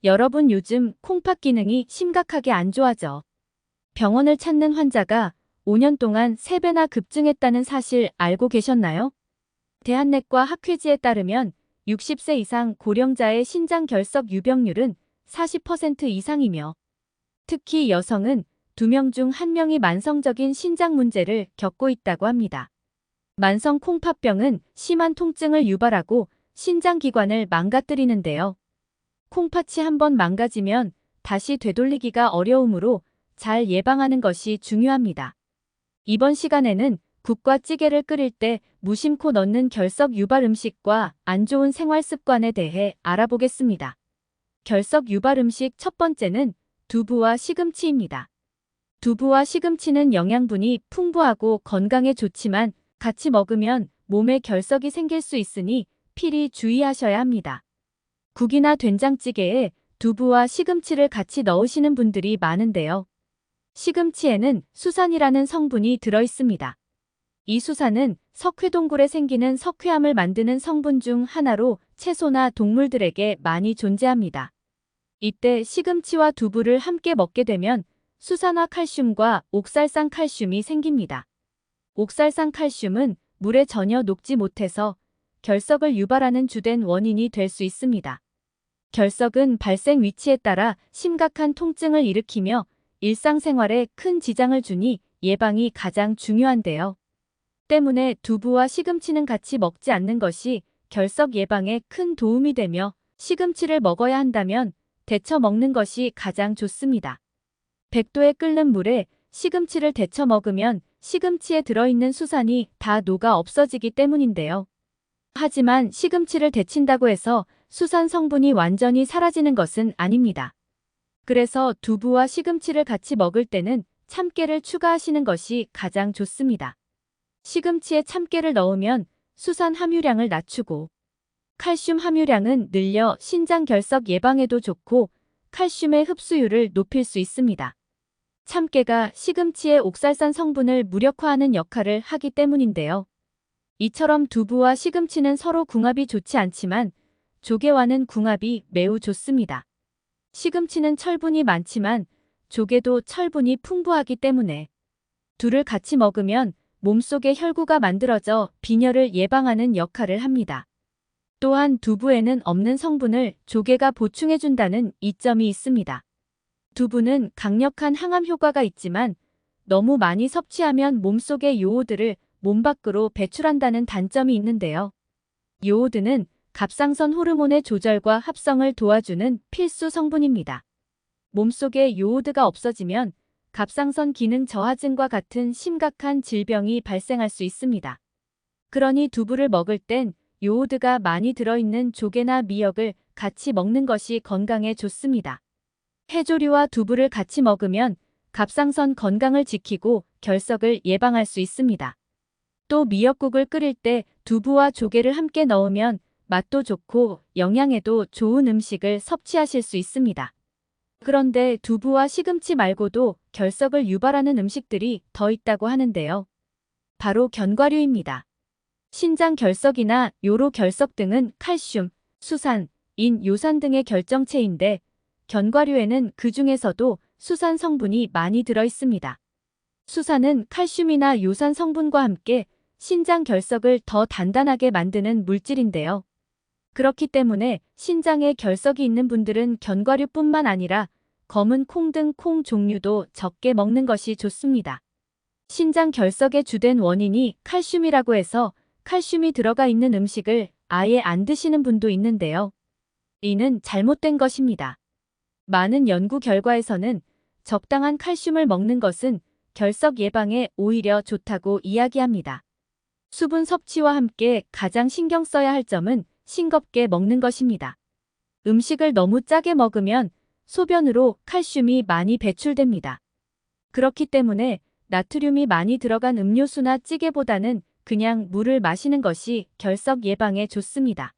여러분 요즘 콩팥 기능이 심각하게 안 좋아져. 병원을 찾는 환자가 5년 동안 3배나 급증했다는 사실 알고 계셨나요? 대한내과 학회지에 따르면 60세 이상 고령자의 신장 결석 유병률은 40% 이상이며 특히 여성은 2명 중 1명이 만성적인 신장 문제를 겪고 있다고 합니다. 만성 콩팥병은 심한 통증을 유발하고 신장 기관을 망가뜨리는데요. 콩팥이 한번 망가지면 다시 되돌리기가 어려우므로 잘 예방하는 것이 중요합니다. 이번 시간에는 국과 찌개를 끓일 때 무심코 넣는 결석 유발 음식과 안 좋은 생활 습관에 대해 알아보겠습니다. 결석 유발 음식 첫 번째는 두부와 시금치입니다. 두부와 시금치는 영양분이 풍부하고 건강에 좋지만 같이 먹으면 몸에 결석이 생길 수 있으니 필히 주의하셔야 합니다. 국이나 된장찌개에 두부와 시금치를 같이 넣으시는 분들이 많은데요. 시금치에는 수산이라는 성분이 들어있습니다. 이 수산은 석회동굴에 생기는 석회암을 만드는 성분 중 하나로 채소나 동물들에게 많이 존재합니다. 이때 시금치와 두부를 함께 먹게 되면 수산화 칼슘과 옥살산 칼슘이 생깁니다. 옥살산 칼슘은 물에 전혀 녹지 못해서 결석을 유발하는 주된 원인이 될 수 있습니다. 결석은 발생 위치에 따라 심각한 통증을 일으키며 일상생활에 큰 지장을 주니 예방이 가장 중요한데요. 때문에 두부와 시금치는 같이 먹지 않는 것이 결석 예방에 큰 도움이 되며 시금치를 먹어야 한다면 데쳐 먹는 것이 가장 좋습니다. 100도에 끓는 물에 시금치를 데쳐 먹으면 시금치에 들어있는 수산이 다 녹아 없어지기 때문인데요. 하지만 시금치를 데친다고 해서 수산 성분이 완전히 사라지는 것은 아닙니다. 그래서 두부와 시금치를 같이 먹을 때는 참깨를 추가하시는 것이 가장 좋습니다. 시금치에 참깨를 넣으면 수산 함유량을 낮추고 칼슘 함유량은 늘려 신장 결석 예방에도 좋고 칼슘의 흡수율을 높일 수 있습니다. 참깨가 시금치의 옥살산 성분을 무력화하는 역할을 하기 때문인데요. 이처럼 두부와 시금치는 서로 궁합이 좋지 않지만 조개와는 궁합이 매우 좋습니다. 시금치는 철분이 많지만 조개도 철분이 풍부하기 때문에 둘을 같이 먹으면 몸속에 혈구가 만들어져 빈혈을 예방하는 역할을 합니다. 또한 두부에는 없는 성분을 조개가 보충해준다는 이점이 있습니다. 두부는 강력한 항암 효과가 있지만 너무 많이 섭취하면 몸속의 요오드를 몸 밖으로 배출한다는 단점이 있는데요. 요오드는 갑상선 호르몬의 조절과 합성을 도와주는 필수 성분입니다. 몸속에 요오드가 없어지면 갑상선 기능 저하증과 같은 심각한 질병이 발생할 수 있습니다. 그러니 두부를 먹을 땐 요오드가 많이 들어있는 조개나 미역을 같이 먹는 것이 건강에 좋습니다. 해조류와 두부를 같이 먹으면 갑상선 건강을 지키고 결석을 예방할 수 있습니다. 또 미역국을 끓일 때 두부와 조개를 함께 넣으면 맛도 좋고 영양에도 좋은 음식을 섭취하실 수 있습니다. 그런데 두부와 시금치 말고도 결석을 유발하는 음식들이 더 있다고 하는데요. 바로 견과류입니다. 신장 결석이나 요로 결석 등은 칼슘, 수산, 인, 요산 등의 결정체인데 견과류에는 그 중에서도 수산 성분이 많이 들어있습니다. 수산은 칼슘이나 요산 성분과 함께 신장 결석을 더 단단하게 만드는 물질인데요. 그렇기 때문에 신장에 결석이 있는 분들은 견과류뿐만 아니라 검은 콩 등 콩 종류도 적게 먹는 것이 좋습니다. 신장 결석의 주된 원인이 칼슘이라고 해서 칼슘이 들어가 있는 음식을 아예 안 드시는 분도 있는데요. 이는 잘못된 것입니다. 많은 연구 결과에서는 적당한 칼슘을 먹는 것은 결석 예방에 오히려 좋다고 이야기합니다. 수분 섭취와 함께 가장 신경 써야 할 점은 싱겁게 먹는 것입니다. 음식을 너무 짜게 먹으면 소변으로 칼슘이 많이 배출됩니다. 그렇기 때문에 나트륨이 많이 들어간 음료수나 찌개보다는 그냥 물을 마시는 것이 결석 예방에 좋습니다.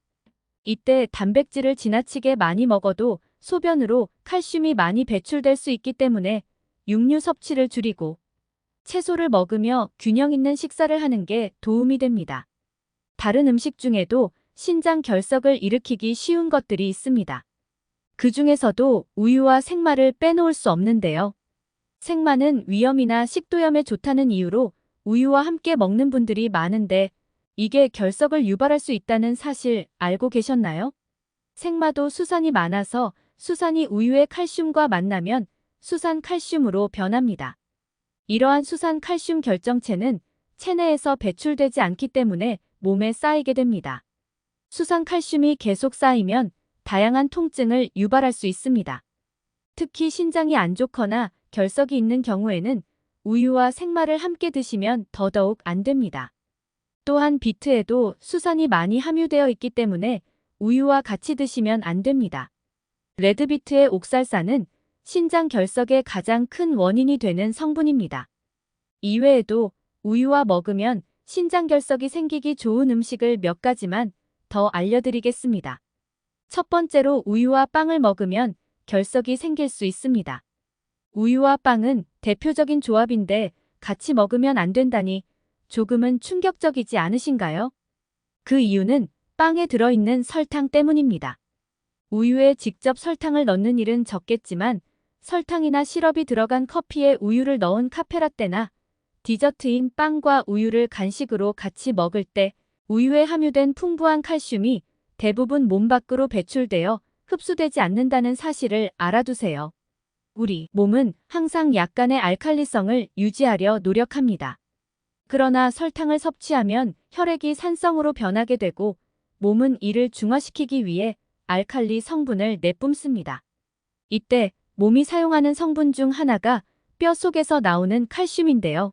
이때 단백질을 지나치게 많이 먹어도 소변으로 칼슘이 많이 배출될 수 있기 때문에 육류 섭취를 줄이고 채소를 먹으며 균형 있는 식사를 하는 게 도움이 됩니다. 다른 음식 중에도 신장 결석을 일으키기 쉬운 것들이 있습니다. 그 중에서도 우유와 생마를 빼놓을 수 없는데요. 생마는 위염이나 식도염에 좋다는 이유로 우유와 함께 먹는 분들이 많은데 이게 결석을 유발할 수 있다는 사실 알고 계셨나요? 생마도 수산이 많아서 수산이 우유의 칼슘과 만나면 수산 칼슘으로 변합니다. 이러한 수산 칼슘 결정체는 체내에서 배출되지 않기 때문에 몸에 쌓이게 됩니다. 수산 칼슘이 계속 쌓이면 다양한 통증을 유발할 수 있습니다. 특히 신장이 안 좋거나 결석이 있는 경우에는 우유와 생마를 함께 드시면 더더욱 안 됩니다. 또한 비트에도 수산이 많이 함유되어 있기 때문에 우유와 같이 드시면 안 됩니다. 레드비트의 옥살산은 신장 결석의 가장 큰 원인이 되는 성분입니다. 이외에도 우유와 먹으면 신장 결석이 생기기 좋은 음식을 몇 가지만 더 알려드리겠습니다. 첫 번째로 우유와 빵을 먹으면 결석이 생길 수 있습니다. 우유와 빵은 대표적인 조합인데 같이 먹으면 안 된다니 조금은 충격적이지 않으신가요? 그 이유는 빵에 들어있는 설탕 때문입니다. 우유에 직접 설탕을 넣는 일은 적겠지만 설탕이나 시럽이 들어간 커피에 우유를 넣은 카페라떼나 디저트인 빵과 우유를 간식으로 같이 먹을 때 우유에 함유된 풍부한 칼슘이 대부분 몸 밖으로 배출되어 흡수되지 않는다는 사실을 알아두세요. 우리 몸은 항상 약간의 알칼리성을 유지하려 노력합니다. 그러나 설탕을 섭취하면 혈액이 산성으로 변하게 되고 몸은 이를 중화시키기 위해 알칼리 성분을 내뿜습니다. 이때 몸이 사용하는 성분 중 하나가 뼈 속에서 나오는 칼슘인데요.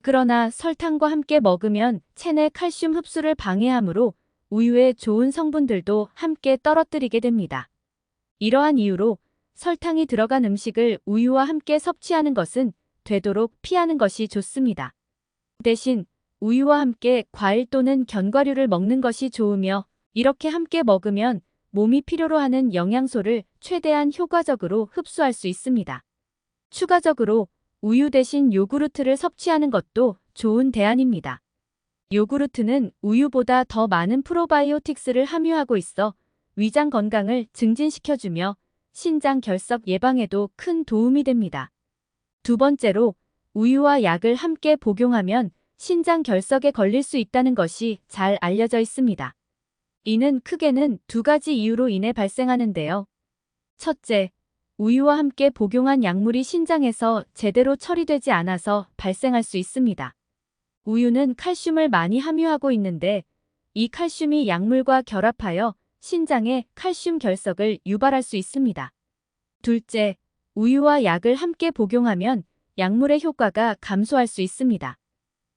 그러나 설탕과 함께 먹으면 체내 칼슘 흡수를 방해하므로 우유의 좋은 성분들도 함께 떨어뜨리게 됩니다. 이러한 이유로 설탕이 들어간 음식을 우유와 함께 섭취하는 것은 되도록 피하는 것이 좋습니다. 대신 우유와 함께 과일 또는 견과류를 먹는 것이 좋으며 이렇게 함께 먹으면 몸이 필요로 하는 영양소를 최대한 효과적으로 흡수할 수 있습니다. 추가적으로 우유 대신 요구르트를 섭취하는 것도 좋은 대안입니다. 요구르트는 우유보다 더 많은 프로바이오틱스를 함유하고 있어 위장 건강을 증진시켜주며 신장 결석 예방에도 큰 도움이 됩니다. 두 번째로 우유와 약을 함께 복용하면 신장 결석에 걸릴 수 있다는 것이 잘 알려져 있습니다. 이는 크게는 두 가지 이유로 인해 발생하는데요. 첫째, 우유와 함께 복용한 약물이 신장에서 제대로 처리되지 않아서 발생할 수 있습니다. 우유는 칼슘을 많이 함유하고 있는데 이 칼슘이 약물과 결합하여 신장에 칼슘 결석을 유발할 수 있습니다. 둘째, 우유와 약을 함께 복용하면 약물의 효과가 감소할 수 있습니다.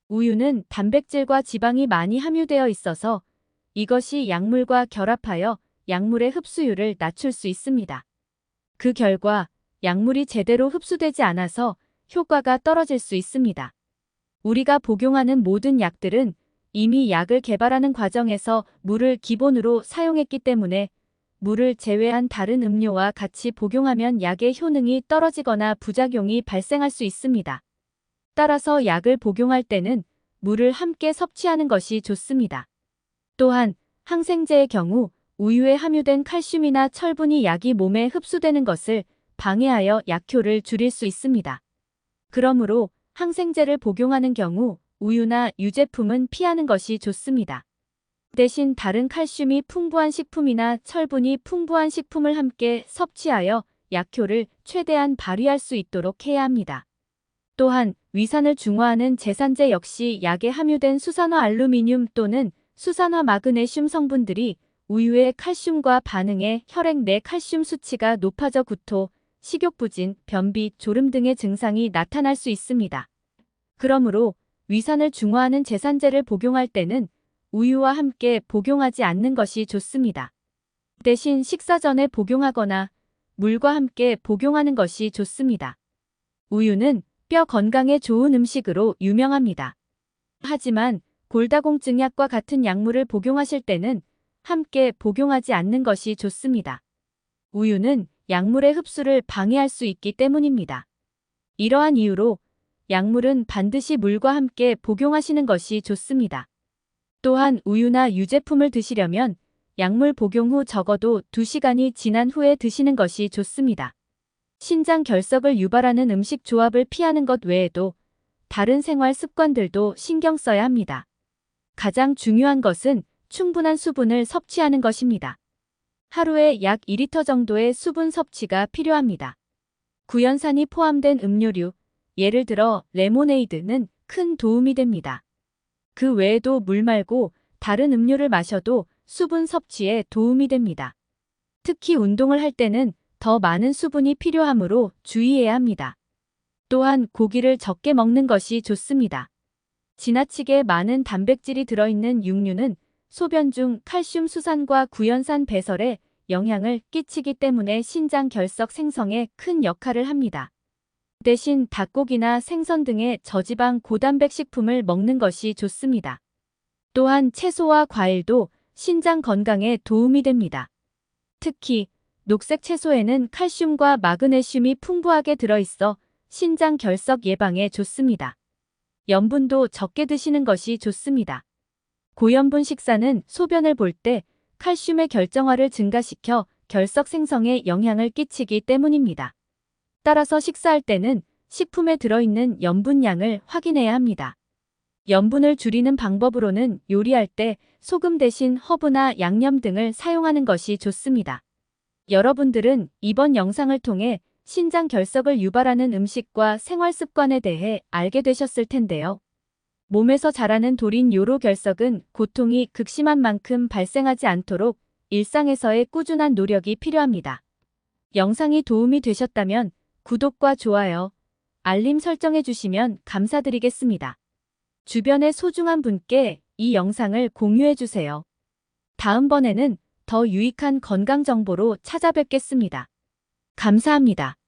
우유는 단백질과 지방이 많이 함유되어 있어서 이것이 약물과 결합하여 약물의 흡수율을 낮출 수 있습니다. 그 결과 약물이 제대로 흡수되지 않아서 효과가 떨어질 수 있습니다. 우리가 복용하는 모든 약들은 이미 약을 개발하는 과정에서 물을 기본으로 사용했기 때문에 물을 제외한 다른 음료와 같이 복용하면 약의 효능이 떨어지거나 부작용이 발생할 수 있습니다. 따라서 약을 복용할 때는 물을 함께 섭취하는 것이 좋습니다. 또한 항생제의 경우 우유에 함유된 칼슘이나 철분이 약이 몸에 흡수되는 것을 방해하여 약효를 줄일 수 있습니다. 그러므로 항생제를 복용하는 경우 우유나 유제품은 피하는 것이 좋습니다. 대신 다른 칼슘이 풍부한 식품이나 철분이 풍부한 식품을 함께 섭취하여 약효를 최대한 발휘할 수 있도록 해야 합니다. 또한 위산을 중화하는 제산제 역시 약에 함유된 수산화 알루미늄 또는 수산화 마그네슘 성분들이 우유의 칼슘과 반응해 혈액 내 칼슘 수치가 높아져 구토, 식욕부진, 변비, 졸음 등의 증상이 나타날 수 있습니다. 그러므로 위산을 중화하는 제산제를 복용할 때는 우유와 함께 복용하지 않는 것이 좋습니다. 대신 식사 전에 복용하거나 물과 함께 복용하는 것이 좋습니다. 우유는 뼈 건강에 좋은 음식으로 유명합니다. 하지만 골다공증 약과 같은 약물을 복용하실 때는 함께 복용하지 않는 것이 좋습니다. 우유는 약물의 흡수를 방해할 수 있기 때문입니다. 이러한 이유로 약물은 반드시 물과 함께 복용하시는 것이 좋습니다. 또한 우유나 유제품을 드시려면 약물 복용 후 적어도 2시간이 지난 후에 드시는 것이 좋습니다. 신장 결석을 유발하는 음식 조합을 피하는 것 외에도 다른 생활 습관들도 신경 써야 합니다. 가장 중요한 것은 충분한 수분을 섭취하는 것입니다. 하루에 약 2리터 정도의 수분 섭취가 필요합니다. 구연산이 포함된 음료류, 예를 들어 레모네이드는 큰 도움이 됩니다. 그 외에도 물 말고 다른 음료를 마셔도 수분 섭취에 도움이 됩니다. 특히 운동을 할 때는 더 많은 수분이 필요하므로 주의해야 합니다. 또한 고기를 적게 먹는 것이 좋습니다. 지나치게 많은 단백질이 들어있는 육류는 소변 중 칼슘 수산과 구연산 배설에 영향을 끼치기 때문에 신장 결석 생성에 큰 역할을 합니다. 대신 닭고기나 생선 등의 저지방 고단백 식품을 먹는 것이 좋습니다. 또한 채소와 과일도 신장 건강에 도움이 됩니다. 특히 녹색 채소에는 칼슘과 마그네슘이 풍부하게 들어있어 신장 결석 예방에 좋습니다. 염분도 적게 드시는 것이 좋습니다. 고염분 식사는 소변을 볼 때 칼슘의 결정화를 증가시켜 결석 생성에 영향을 끼치기 때문입니다. 따라서 식사할 때는 식품에 들어있는 염분량을 확인해야 합니다. 염분을 줄이는 방법으로는 요리할 때 소금 대신 허브나 양념 등을 사용하는 것이 좋습니다. 여러분들은 이번 영상을 통해 신장 결석을 유발하는 음식과 생활 습관에 대해 알게 되셨을 텐데요. 몸에서 자라는 돌인 요로 결석은 고통이 극심한 만큼 발생하지 않도록 일상에서의 꾸준한 노력이 필요합니다. 영상이 도움이 되셨다면 구독과 좋아요, 알림 설정해 주시면 감사드리겠습니다. 주변의 소중한 분께 이 영상을 공유해 주세요. 다음번에는 더 유익한 건강 정보로 찾아뵙겠습니다. 감사합니다.